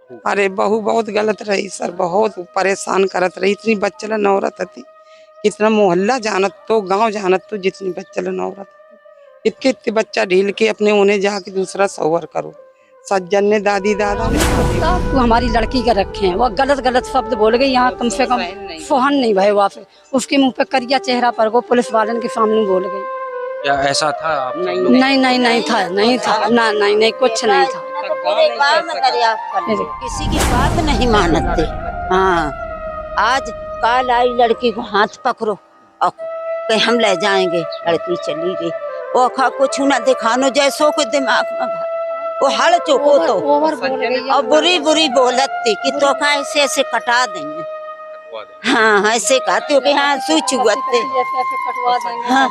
अरे बहू बहुत गलत रही सर, बहुत परेशान करत रही। इतनी बच्चलन औरत थी, कितना मोहल्ला जानत तो गांव जानत तो जितनी बच्चलन औरत थी। इतने इतने बच्चा ढील के अपने उन्हें जाके दूसरा सवर करो। सज्जन ने दादी दादा ने तो हमारी लड़की का रखे हैं, वो गलत गलत शब्द बोल गई। यहाँ कम से कम फोहन नहीं भाई वहाँ उसके मुंह पे करिया चेहरा पर वो पुलिस वालन के सामने बोल गई। क्या ऐसा था आप? नहीं था, नहीं था ना, नहीं कुछ नहीं था। पूरे गांव में किसी की बात नहीं मानते। हाँ, आज काल आई लड़की को हाथ पकड़ो और कहीं हम ले जाएंगे। लड़की चली गई, वो खा कुछ ना दिखानो जैसो के दिमाग में वो हड़ चुको तो और बुरी बुरी बोलत थी कि तो का ऐसे ऐसे कटा देंगे। हाँ, ऐसे कहते हो कि हाँ सूच हुए। हाँ,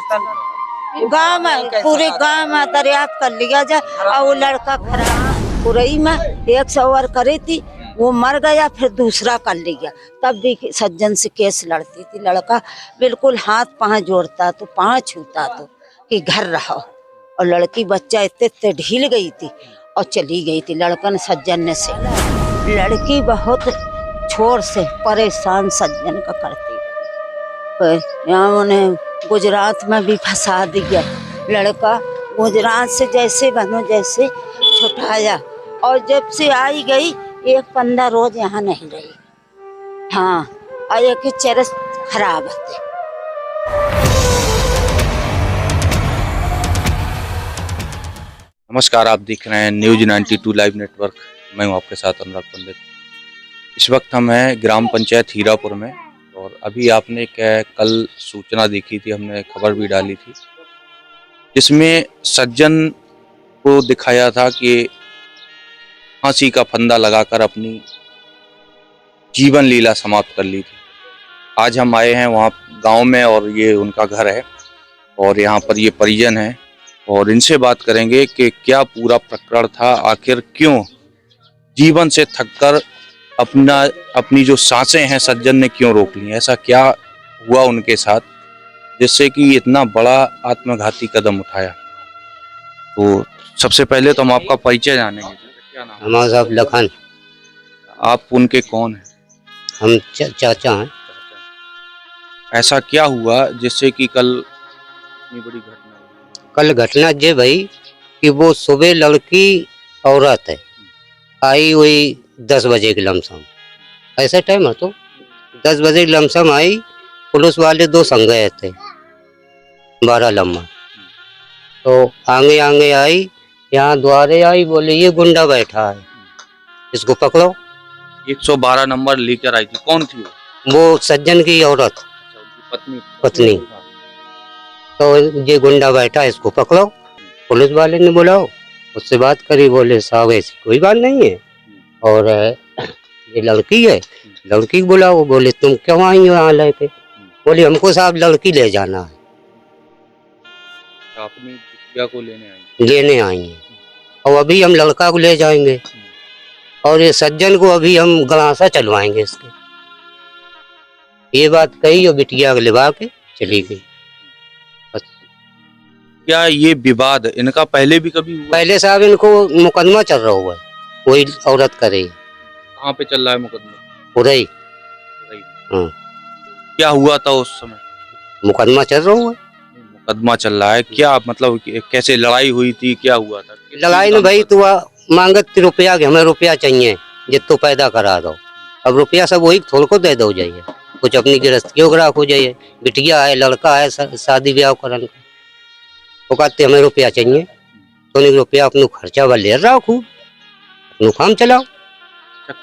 गाँव में पूरे गाँव में दरियाफ्त कर लिया जाए। और वो लड़का खराब पुरई में 100 वर करी थी, वो मर गया, फिर दूसरा कर लिया। तब भी सज्जन से केस लड़ती थी। लड़का बिल्कुल हाथ पाँव जोड़ता तो पाँव छूता तो कि घर रहो। और लड़की बच्चा इतने ढील गई थी और चली गई थी लड़कन सज्जन से। लड़की बहुत छोर से परेशान सज्जन का करती रही। यहाँ उन्हें गुजरात में भी फंसा दिया। लड़का गुजरात से जैसे बनो जैसे छुटाया, और जब से आई गई 15 रोज यहाँ नहीं रही। हाँ, और एक चरस खराब है। नमस्कार, आप देख रहे हैं न्यूज 92 लाइव नेटवर्क। मैं हूं आपके साथ अनुराग पंडित। इस वक्त हम हैं ग्राम पंचायत हीरापुर में, और अभी आपने कल सूचना देखी थी, हमने खबर भी डाली थी, जिसमें सज्जन को दिखाया था कि फांसी का फंदा लगाकर अपनी जीवन लीला समाप्त कर ली थी। आज हम आए हैं वहाँ गांव में, और ये उनका घर है और यहाँ पर ये परिजन है, और इनसे बात करेंगे कि क्या पूरा प्रकरण था, आखिर क्यों जीवन से थककर अपनी जो सांसें हैं सज्जन ने क्यों रोक ली, ऐसा क्या हुआ उनके साथ जिससे कि इतना बड़ा आत्मघाती कदम उठाया। तो सबसे पहले तो हम आपका परिचय जानेंगे। क्या नाम? हमारा साहब लखन। आप उनके कौन हैं? हम चाचा हैं। ऐसा क्या हुआ जिससे कि कल इतनी बड़ी घटना? कल घटना ये भाई कि वो सुबह लड़की औरत है आई हुई 10 बजे के लमसम, ऐसा टाइम है तो 10 बजे के लमसम आई। पुलिस वाले 2 संग गए थे 12 लम्बा, तो आगे आगे आई, यहाँ द्वारे आई, बोले ये गुंडा बैठा है, इसको पकड़ो। 112 नंबर लेकर आई थी। कौन थी वो सज्जन की औरत, पत्नी। तो ये गुंडा बैठा, इसको पकड़ो। पुलिस वाले ने बुलाओ, उससे बात करी, बोले साहब ऐसी कोई बात नहीं है, और ये लड़की है, लड़की को बुलाओ। बोले तुम क्यों आई हो यहाँ लेके? बोले हमको साहब लड़की ले जाना है। अपनी बिटिया को लेने आई हैं, और अभी हम लड़का को ले जाएंगे, और ये सज्जन को अभी हम गलासा चलवाएंगे इसके। ये बात कही और बिटिया को लिवा के चली गई। क्या ये विवाद इनका पहले भी कभी हुआ? पहले साहब इनको मुकदमा चल रहा हुआ है, वही औरत करे। कहाँ पे चल रहा है मुकदमा? उरई। हाँ। क्या हुआ था उस समय? मुकदमा चल रहा हुआ है। मुकदमा चल रहा है, क्या मतलब कैसे लड़ाई हुई थी, क्या हुआ था? लड़ाई में भाई तू मांगत रुपया कि हमें रुपया चाहिए, जितो पैदा करा दो। अब रुपया सब वही थोड़ को दे दो जाइए, कुछ अपनी गृहस्थियों को राखो जाइए। बिटिया है, लड़का है, शादी ब्याह करन, वो कहते हमें रुपया चाहिए, तो नहीं रुपया अपना खर्चा वाल ले रहा खूब, अपना काम चलाओ।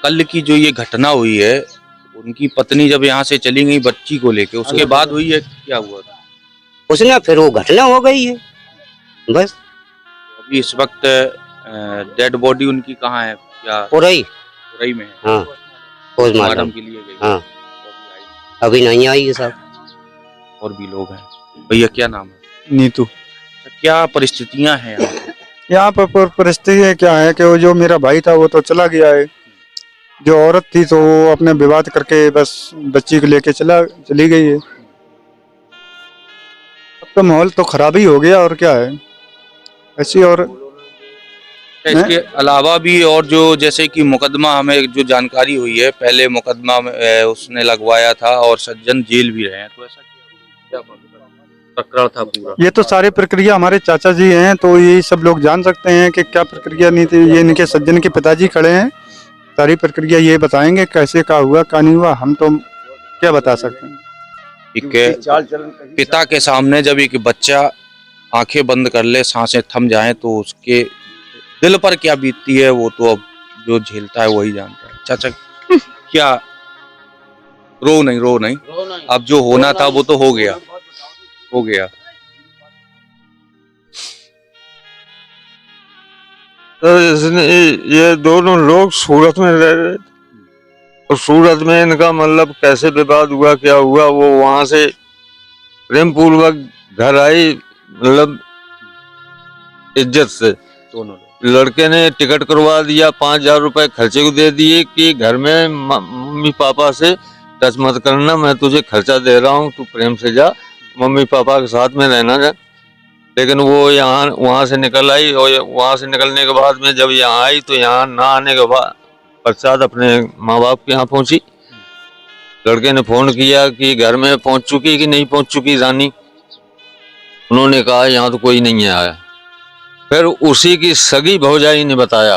कल की जो ये घटना हुई है, उनकी पत्नी जब यहाँ से चली गई बच्ची को लेके, उसके बाद हुई है, क्या हुआ था? उसने फिर वो घटना हो गई है बस। अभी इस वक्त डेड बॉडी उनकी कहाँ है? क्या उरई में है? हाँ, पोस्टमार्टम के लिए गई। हाँ, अभी नहीं आई है साहब। और भी लोग हैं। भैया क्या नाम है? नीतू। क्या परिस्थितियां हैं यहाँ पर? परिस्थिति क्या है कि वो जो मेरा भाई था वो तो चला गया है, जो औरत थी तो वो अपने विवाद करके बस बच्ची को लेके चली गई है। अब तो माहौल तो खराब ही हो गया, और क्या है ऐसी। और इसके अलावा भी और जो जैसे कि मुकदमा हमें जो जानकारी हुई है, पहले मुकदमा में उसने लगवाया था और सज्जन जेल भी रहे हैं, तो ऐसा क्या प्रकरण था पूरा? ये तो सारी प्रक्रिया हमारे चाचा जी हैं, तो यही सब लोग जान सकते हैं कि क्या प्रक्रिया नहीं थी। ये इनके सज्जन के पिताजी खड़े हैं, सारी प्रक्रिया ये बताएंगे कैसे क्या हुआ क्या नहीं हुआ, हम तो क्या बता सकते हैं। एक पिता के सामने जब एक बच्चा आंखें बंद कर ले, सांसें थम जाएं, तो उसके दिल पर क्या बीतती है वो तो अब जो झेलता है वही जानता है। चाचा क्या, रो नहीं, अब जो होना था वो तो हो गया। तो इसने ये दोनों लोग सूरत में रह रहे थे, और सूरत में इनका मतलब कैसे विवाद हुआ क्या हुआ, वो वहां से प्रेम पूर्वक घर आई, मतलब इज्जत से। दोनों लड़के ने टिकट करवा दिया, 5,000 रुपए खर्चे को दे दिए कि घर में मम्मी पापा से टच मत करना, मैं तुझे खर्चा दे रहा हूँ, तू प्रेम से जा, मम्मी पापा के साथ में रहना जा। लेकिन वो यहाँ वहाँ से निकल आई, और वहाँ से निकलने के बाद में जब यहाँ आई तो यहाँ ना आने के बाद पश्चात अपने माँ बाप के यहाँ पहुँची। लड़के ने फोन किया कि घर में पहुँच चुकी कि नहीं पहुँच चुकी रानी, उन्होंने कहा यहाँ तो कोई नहीं आया। फिर उसी की सगी भौजाई ने बताया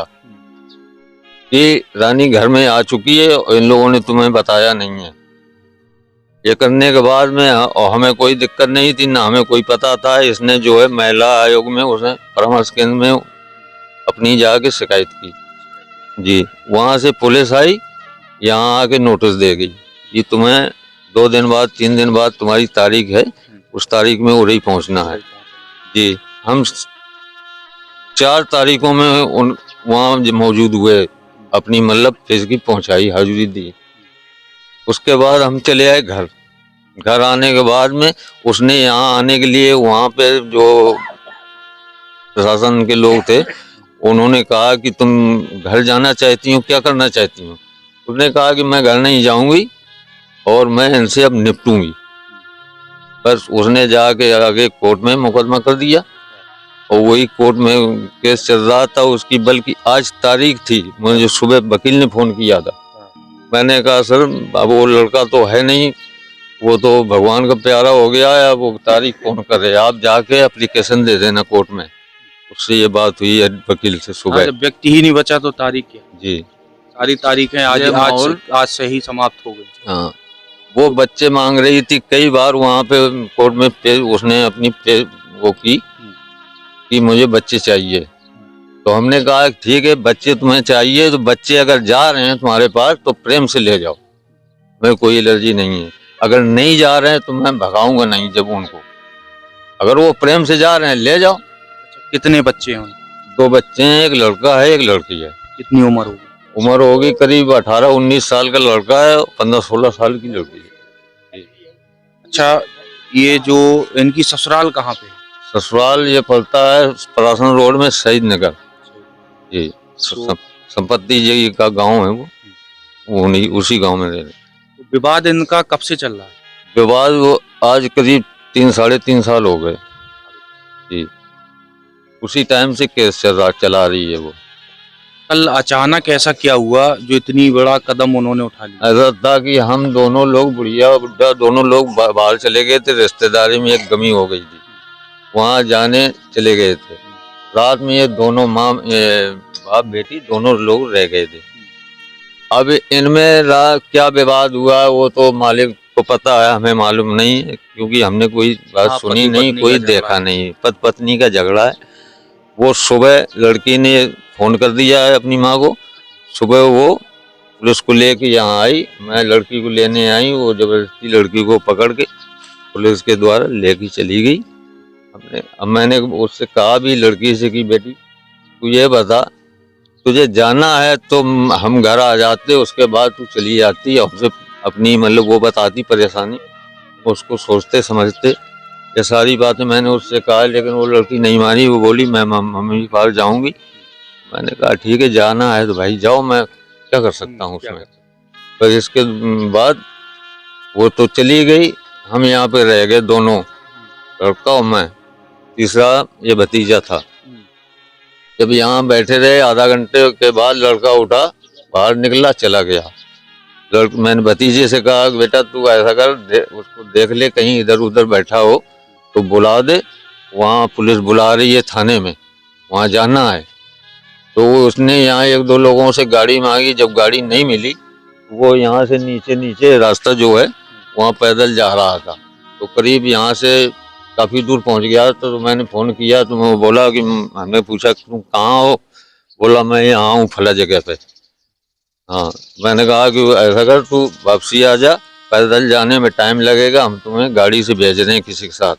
कि रानी घर में आ चुकी है और इन लोगों ने तुम्हें बताया नहीं है। ये करने के बाद में और हमें कोई दिक्कत नहीं थी, ना हमें कोई पता था। इसने जो है महिला आयोग में, उसने परामर्श केंद्र में अपनी जाके शिकायत की जी। वहाँ से पुलिस आई, यहाँ आके नोटिस दे गई कि तुम्हें 2 दिन बाद 3 दिन बाद तुम्हारी तारीख है, उस तारीख में उड़ई पहुँचना है जी। हम 4 तारीखों में वहाँ मौजूद हुए, अपनी मतलब फीस की पहुँचाई, हाजिरी दी। उसके बाद हम चले आए घर आने के बाद में उसने यहाँ आने के लिए, वहाँ पे जो प्रशासन के लोग थे उन्होंने कहा कि तुम घर जाना चाहती हो, क्या करना चाहती हो? उसने कहा कि मैं घर नहीं जाऊंगी और मैं इनसे अब निपटूंगी। बस उसने जाके आगे कोर्ट में मुकदमा कर दिया, और वही कोर्ट में केस चल रहा था उसकी, बल्कि आज तारीख थी। मुझे सुबह वकील ने फोन किया था, मैंने कहा सर अब वो लड़का तो है नहीं, वो तो भगवान का प्यारा हो गया है, अब वो तारीख कौन करे, आप जाके एप्लीकेशन दे देना कोर्ट में। उससे ये बात हुई है वकील से सुबह। जब व्यक्ति ही नहीं बचा तो तारीख क्या जी, सारी तारीखें आज से ही समाप्त हो गई। हाँ, वो बच्चे मांग रही थी कई बार वहाँ पे कोर्ट में उसने अपनी वो की कि मुझे बच्चे चाहिए। तो हमने कहा ठीक है, बच्चे तुम्हें चाहिए तो बच्चे अगर जा रहे हैं तुम्हारे पास तो प्रेम से ले जाओ, मैं कोई एलर्जी नहीं है। अगर नहीं जा रहे हैं तो मैं भगाऊंगा नहीं जब उनको, अगर वो प्रेम से जा रहे हैं ले जाओ। कितने बच्चे हैं? 2 बच्चे हैं, एक लड़का है एक लड़की है। कितनी उम्र होगी? उम्र होगी करीब 18-19 साल का लड़का है, 15-16 साल की लड़की है। अच्छा, ये जो इनकी ससुराल कहाँ पे है? ससुराल ये पड़ता है परासन रोड में, शहीद नगर जी। संपत्ति जी का गांव है वो नहीं, उसी गांव में रह रहे। विवाद इनका कब से चल रहा है? विवाद वो आज करीब 3-3.5 साल हो गए जी। उसी टाइम से केस चला रही है वो। कल अचानक ऐसा क्या हुआ जो इतनी बड़ा कदम उन्होंने उठा लिया? ऐसा था कि हम दोनों लोग, बुढ़िया और बुढ़ा दोनों लोग बाहर चले गए थे, रिश्तेदारी में एक गमी हो गई थी, वहाँ जाने चले गए थे। रात में ये दोनों बाप बेटी दोनों लोग रह गए थे। अब इनमें क्या विवाद हुआ वो तो मालिक को पता है, हमें मालूम नहीं है, क्योंकि हमने कोई बात सुनी नहीं, कोई देखा नहीं। पत्नी का झगड़ा है। वो सुबह लड़की ने फोन कर दिया है अपनी माँ को, सुबह वो पुलिस को लेके यहाँ आई, मैं लड़की को लेने आई, वो जबरदस्ती लड़की को पकड़ के पुलिस के द्वारा लेके चली गई। अब मैंने उससे कहा भी लड़की से कि बेटी तू ये बता, तुझे जाना है तो हम घर आ जाते, उसके बाद तू चली जाती, हमसे अपनी मतलब वो बताती परेशानी, उसको सोचते समझते। ये सारी बातें मैंने उससे कहा, लेकिन वो लड़की नहीं मानी। वो बोली मैं मम्मी के पास जाऊंगी। मैंने कहा ठीक है, जाना है तो भाई जाओ, मैं क्या कर सकता हूँ उसमें। पर इसके बाद वो तो चली गई, हम यहाँ पे रह गए दोनों, लड़का और मैं, तीसरा ये भतीजा था। जब यहाँ बैठे रहे आधा घंटे के बाद लड़का उठा, बाहर निकला, चला गया। मैंने भतीजे से कहा कि बेटा तू ऐसा कर, उसको देख ले, कहीं इधर उधर बैठा हो तो बुला दे, वहाँ पुलिस बुला रही है थाने में, वहाँ जाना है। तो उसने यहाँ एक दो लोगों से गाड़ी मांगी, जब गाड़ी नहीं मिली वो यहाँ से नीचे रास्ता जो है वहाँ पैदल जा रहा था, तो करीब यहाँ से काफ़ी दूर पहुँच गया। तो मैंने फ़ोन किया तो मैं बोला कि हमने पूछा तुम कहाँ हो, बोला मैं यहाँ हूँ फला जगह पे। हाँ, मैंने कहा कि ऐसा कर तू वापसी आ जा, पैदल जाने में टाइम लगेगा, हम तुम्हें गाड़ी से भेज रहे हैं किसी के साथ।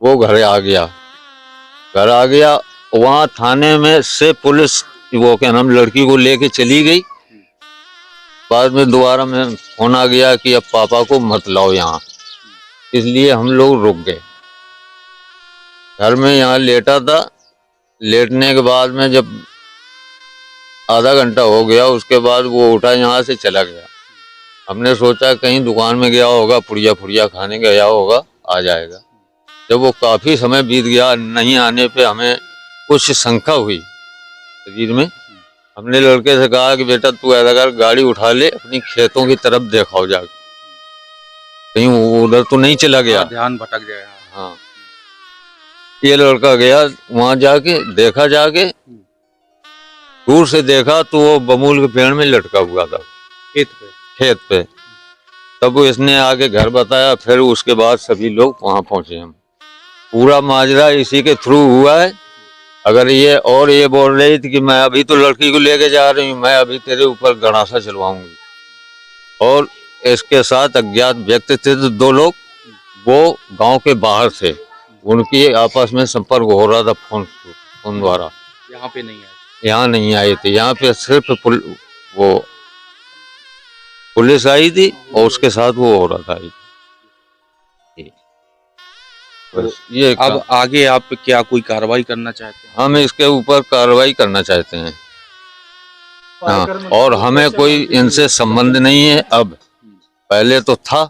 वो घर आ गया। वहाँ थाने में से पुलिस वो क्या नाम लड़की को लेके चली गई। बाद में दोबारा में फोन आ गया कि अब पापा को मत लाओ यहाँ, इसलिए हम लोग रुक गए। घर में यहाँ लेटा था, लेटने के बाद में जब आधा घंटा हो गया उसके बाद वो उठा, यहाँ से चला गया। हमने सोचा कहीं दुकान में गया होगा, पुड़िया खाने गया होगा, आ जाएगा। जब वो काफ़ी समय बीत गया, नहीं आने पे हमें कुछ शंका हुई शरीर में। हमने लड़के से कहा कि बेटा तू ऐसा कर, गाड़ी उठा ले, अपनी खेतों की तरफ देखाओ जाके, कहीं उधर तो नहीं चला गया, ध्यान भटक जाएगा। हाँ, ये लड़का गया वहां जाके देखा, जाके दूर से देखा तो वो बबूल के पेड़ में लटका हुआ था खेत पे। तब इसने आगे घर बताया, फिर उसके बाद सभी लोग वहां पहुंचे। हम पूरा माजरा इसी के थ्रू हुआ है। अगर ये बोल रही थी कि मैं अभी तो लड़की को लेके जा रही हूँ, मैं अभी तेरे ऊपर गणासा चलवाऊंगी, और इसके साथ अज्ञात व्यक्ति थे तो दो लोग, वो गांव के बाहर थे, उनकी आपस में संपर्क हो रहा था फोन द्वारा। यहाँ पे नहीं आए, यहाँ नहीं आए थे, यहाँ पे सिर्फ वो पुलिस आई थी और उसके साथ वो हो रहा था। बस ये अब आगे आप क्या कोई कार्रवाई करना चाहते हैं? हम इसके ऊपर कार्रवाई करना चाहते हैं। हाँ, और हमें कोई इनसे संबंध नहीं है। अब पहले तो था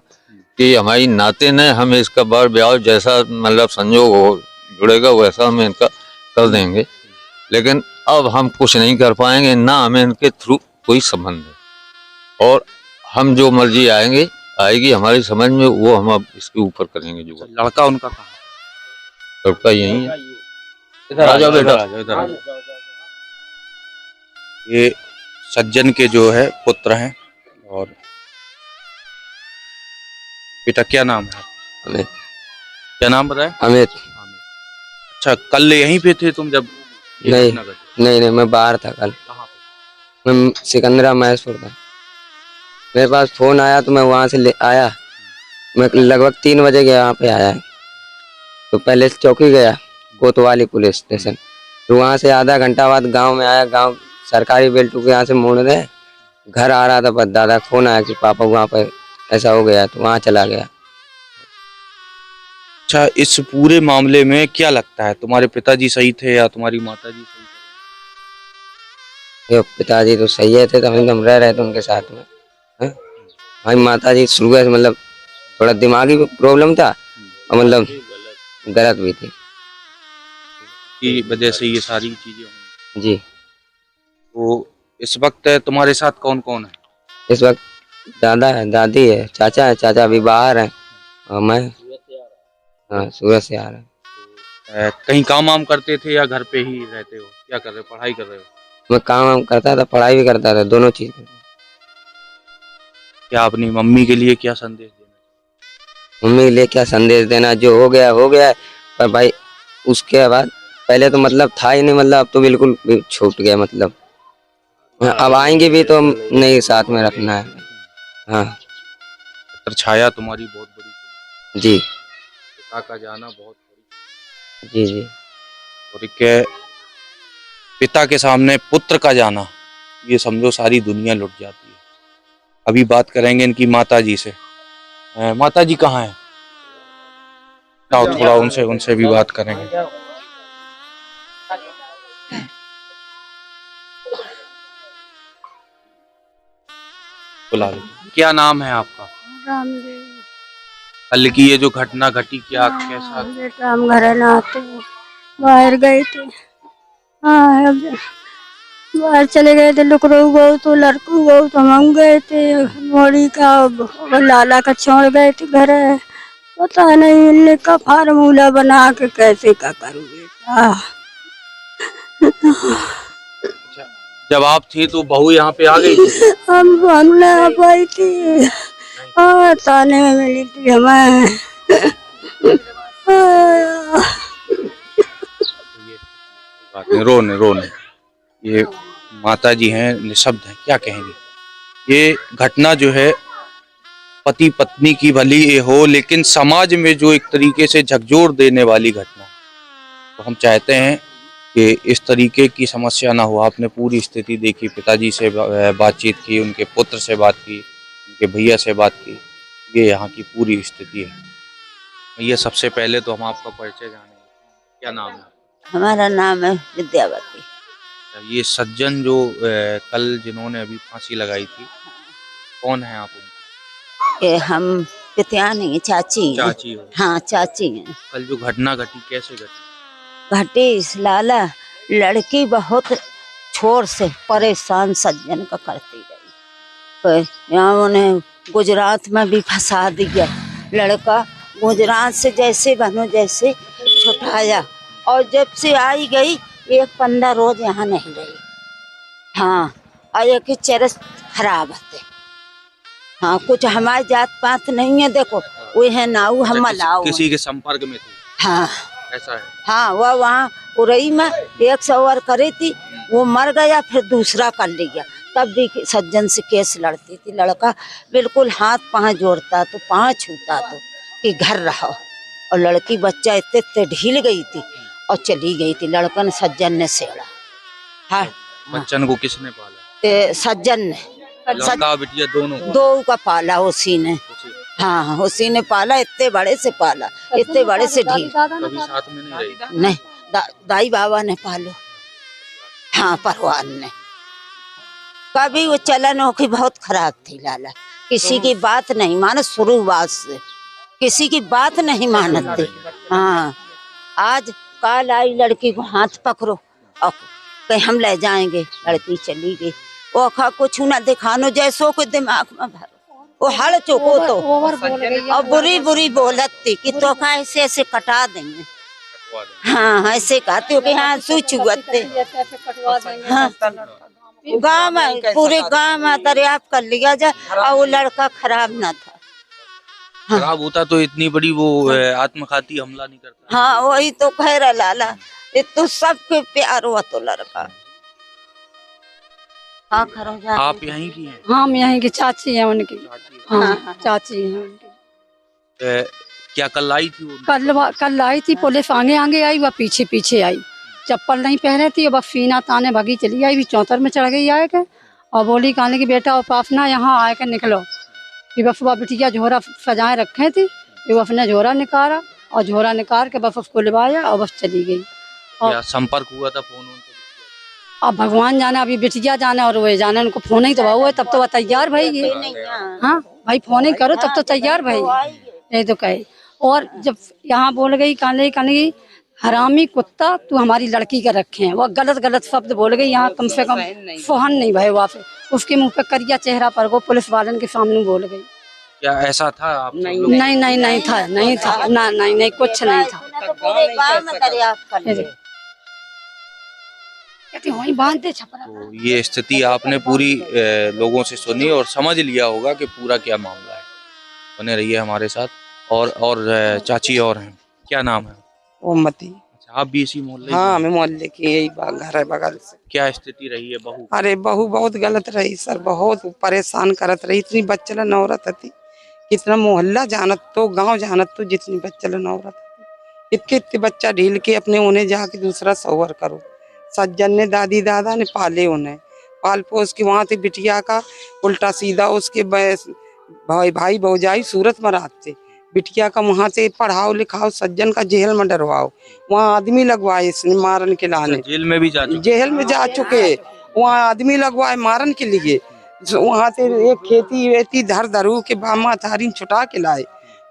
कि हमारी नाते ने हम इसका बार ब्याह जैसा मतलब संयोग हो जुड़ेगा वैसा हम इनका कर देंगे, लेकिन अब हम कुछ नहीं कर पाएंगे, ना हमें इनके थ्रू कोई संबंध है। और हम जो मर्जी आएगी हमारी समझ में, वो हम अब इसके ऊपर करेंगे। जो लड़का उनका कहाँ? लड़का यही है। इधर आ जाओ बेटा, इधर आ जाओ। ये सज्जन के जो है पुत्र हैं। और बेटा क्या नाम है? अमित। क्या नाम बताया? अमित। अच्छा, कल यहीं पे थे तुम जब नहीं नहीं, मैं बाहर था कल। कहाँ पे? मैं सिकंदरा महेशपुर था। मेरे पास फोन आया तो मैं वहाँ से ले आया। मैं लगभग 3 बजे के यहाँ पे आया। तो पहले चौकी गया, कोतवाली पुलिस स्टेशन, तो वहाँ से आधा घंटा बाद गांव में आया। गांव सरकारी बेल्टू के यहाँ से मोड़ दे, घर आ रहा था, बस दादा फोन आया कि पापा वहाँ पर ऐसा हो गया, तो वहाँ चला गया। अच्छा, इस पूरे मामले में क्या लगता है, तुम्हारे पिताजी सही थे या तुम्हारी माताजी सही थे? पिताजी तो सही है थे, तभी हम रह रहे थे उनके साथ में। हमारी माताजी शुरू से मतलब थोड़ा दिमागी प्रॉब्लम था और मतलब गलत भी थी, की वजह से ये सारी चीजें हुई। जी। तो इस वक्त तुम्हारे साथ कौन कौन है? इस वक्त दादा है, दादी है, चाचा है, चाचा अभी बाहर है, और मैं हाँ सूरत से आ रहा है। कहीं काम वाम करते थे या घर पे ही रहते हो? क्या कर रहे हो, पढ़ाई कर रहे हो? मैं काम वाम करता था, पढ़ाई भी करता था, दोनों चीज करता। क्या अपनी मम्मी के लिए क्या संदेश देना? मम्मी के लिए क्या संदेश देना, जो हो गया, पर भाई उसके बाद पहले तो मतलब था ही नहीं, मतलब अब तो बिल्कुल भी छूट गया। मतलब अब आएंगे भी तो नहीं, साथ में रखना है। हाँ, छाया तुम्हारी बहुत बड़ी, जी पिता का जाना बहुत बड़ी, जी जी। और एक पिता के सामने पुत्र का जाना, ये समझो सारी दुनिया लुट जाती है। अभी बात करेंगे इनकी माताजी से। माताजी कहाँ है? आओ थोड़ा उनसे भी बात करेंगे। बुला लो। क्या नाम है आपका? रामदेव। कल की ये जो घटना घटी, क्या कैसा? बेटा हम घर ना आते बाहर गए थे, हाँ अब बाहर चले गए थे, लुकरो गए तो लड़कू गए तो हम गए थे मोड़ी का, लाला का छोड़ गए थे घर। पता नहीं इनने का फार्मूला बना के कैसे का करूँ बेटा। जब आप थी तो बहू यहाँ पे आ गई थी? हम ना आ पाई थी, हाँ ताने में मिली थी हमें। बात नहीं, रोने ये माता जी हैं, निशब्द हैं, क्या कहेंगे। ये घटना जो है पति पत्नी की भली ये हो, लेकिन समाज में जो एक तरीके से झकझोर देने वाली घटना, तो हम चाहते हैं कि इस तरीके की समस्या ना हो। आपने पूरी स्थिति देखी, पिताजी से बातचीत की, उनके पुत्र से बात की, उनके भैया से बात की, ये यहाँ की पूरी स्थिति है। ये सबसे पहले तो हम आपका परिचय जानेंगे, क्या नाम है? हमारा नाम है विद्यावती। ये सज्जन जो कल जिन्होंने अभी फांसी लगाई थी, कौन है आप उनके? ये हम पितिया नहीं, चाची हैं। चाची हो? हाँ चाची हैं। कल जो घटना घटी, कैसे घटी? घटी इस लाला लड़की बहुत छोर से परेशान सज्जन का करती गई, यहाँ उन्हें गुजरात में भी फंसा दिया। लड़का गुजरात से जैसे बनो जैसे छुटाया, और जब से आई गई 15 रोज यहाँ नहीं रही। हाँ, और एक चरस खराब है। हाँ, कुछ हमारी जात पात नहीं है, देखो वो है नाऊ हम मलाऊ। किसी के संपर्क में थी? हाँ ऐसा है। हाँ, वह वहाँ उरई में 1 सवार करी थी, वो मर गया, फिर दूसरा कर लिया। तब भी सज्जन से केस लड़ती थी। लड़का बिल्कुल हाथ पाँव जोड़ता तो पाँव छूता तो कि घर रहो, और लड़की बच्चा इतने ढील गई थी और चली गई थी। लड़कन सज्जन ने सेड़ा। हाँ, बच्चन को किसने पाला? सज्जन ने, लड़का बिटिया दोनों? दो का पाला उसी ने। हाँ, उसी ने पाला, इतने बड़े से पाला, इतने बड़े से ढील। कभी साथ में नहीं रही? नहीं, दाई बाबा ने पालो। हाँ, परवान ने। कभी वो चलन हो की बहुत खराब थी लाला, किसी की बात नहीं मानत, शुरुआत से किसी की बात नहीं मानते। हाँ, आज काल आई लड़की को हाथ पकड़ो और कहीं हम ले जाएंगे, लड़की चली गई। वो अखा कुछ ना दिखानो, जैसो को दिमाग में भरो, वो हड़ चुको तो और बुरी बुरी बोलत थी कि तो का ऐसे ऐसे कटा देंगे। हाँ, ऐसे कहते हो कि हाँ सुचुअते। हाँ, गाँव में, पूरे गाँव में दरियाफ्त कर लिया जाए, और वो लड़का खराब ना था। खराब होता तो इतनी बड़ी वो आत्मघाती हमला नहीं करता। हाँ, वही तो कह रहा लाला, ये तो सबके प्यार हुआ तो लड़का। हाँ, आप यहीं की हैं? हाँ, हम यहीं की चाची हैं उनकी। हाँ, चाची हैं उनकी। क्या कल आई थी वो? कल आई थी, पुलिस आगे आगे आई, वह पीछे पीछे आई, चप्पल नहीं पहने थी, वह फीना ताने भगी चली आई, भी चौतर में चढ़ गई आए के, और बोली कहने की बेटा और पापना यहाँ आए के निकलो। कि बस वह बिटिया झोरा सजाए रखे थी, वो अपने झोरा निकाला, और झोरा निकाल के बस उसको लिवाया और बस चली गई। और संपर्क हुआ था फोन उनसे? अब भगवान जाने, अभी बिटिया जाने और वो जाने, उनको फोन ही तो हुआ, तब तो वह तैयार भाई ये। हाँ भाई, फोन ही करो तब तो तैयार भाई, यही तो कहे। और जब यहाँ बोल गई कहने हरामी कुत्ता, तू हमारी लड़की का रखे हैं, वह गलत शब्द बोल गई। यहाँ कम से कम फोहन नहीं भाई वहाँ पे, उसके मुंह पे करिया चेहरा पर वो पुलिस वालन के सामने बोल गई। क्या ऐसा था? आप नहीं था, नहीं कुछ नहीं था। वहीं बांधते छपरा। तो ये स्थिति आपने पूरी लोगों से सुनी और समझ लिया होगा कि पूरा क्या मामला है। बने रहिए हमारे साथ। और चाची और हैं, क्या नाम है? ओमती। अच्छा, आप भी इसी मोहल्ले? हाँ, मैं मोहल्ले की, यही घर है बगल से। क्या स्थिति रही है बहू? अरे बहू बहुत गलत रही सर, बहुत परेशान करत रही। इतनी बच्चलन औरत थी, कितना मोहल्ला जानत तो, गांव जानत तो, जितनी बच्चलन औरत थी। इतने बच्चा ढील के अपने उन्हें जाके दूसरा सवर करो। सज्जन ने, दादी दादा ने पाले उन्हें, पाल पोस के वहां से बिटिया का उल्टा सीधा उसके भाई भौजाई सूरत में रहते, बिटिया का वहां से पढ़ाओ लिखाओ, सज्जन का जेल में डरवाओ, वहाँ आदमी लगवाए इसने मारन के लाने। जेल में भी जा चुके? जेल में जा चुके, वहाँ आदमी लगवाए मारन के लिए। वहाँ से एक खेती वेती धर धरू के बामा थारी छुटा के लाए,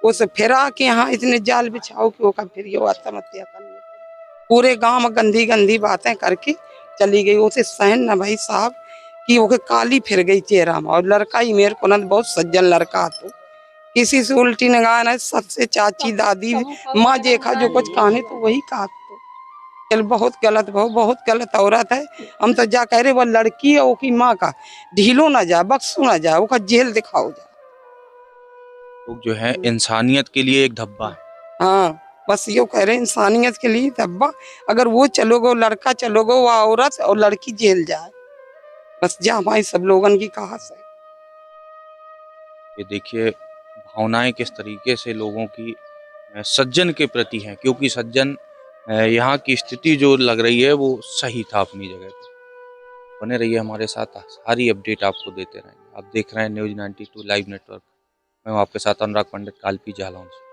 उसे फिरा के यहाँ इतने जाल बिछाओ कि वो फिर ये आत्महत्या करनी। पूरे गांव में गंदी गंदी बातें करके चली गई। उसे सहन ना भाई साहब कि ओके काली फिर गई चेहरा में। और लड़का ही मेरे को ना बहुत सज्जन लड़का, तो किसी से उल्टी निगाह ना, सबसे चाची दादी माँ जेखा जो कुछ कहानी तो वही कहा। तो चल बहुत गलत बहुत गलत औरत है। हम तो जा कह रहे वो लड़की है, ओकी माँ का ढीलो ना जा, बख्शो ना जा, ओका जेल दिखाओ जा। लोग जो है इंसानियत के लिए एक धब्बा है। हाँ बस यो कह रहे इंसानियत के लिए धब्बा। अगर वो चलोगे, लड़का चलोगे, वो औरत और लड़की जेल जाए, बस जा हमारी सब लोगन की कहास है। ये देखिए भावनाएं किस तरीके से लोगों की सज्जन के प्रति हैं, क्योंकि सज्जन यहाँ की स्थिति जो लग रही है वो सही था अपनी जगह पे। बने रहिए हमारे साथ, सारी अपडेट आपको देते रहेंगे। आप देख रहे हैं न्यूज़ 92 लाइव नेटवर्क। मैं हूं आपके साथ अनुराग पंडित, कालपी जालौन से।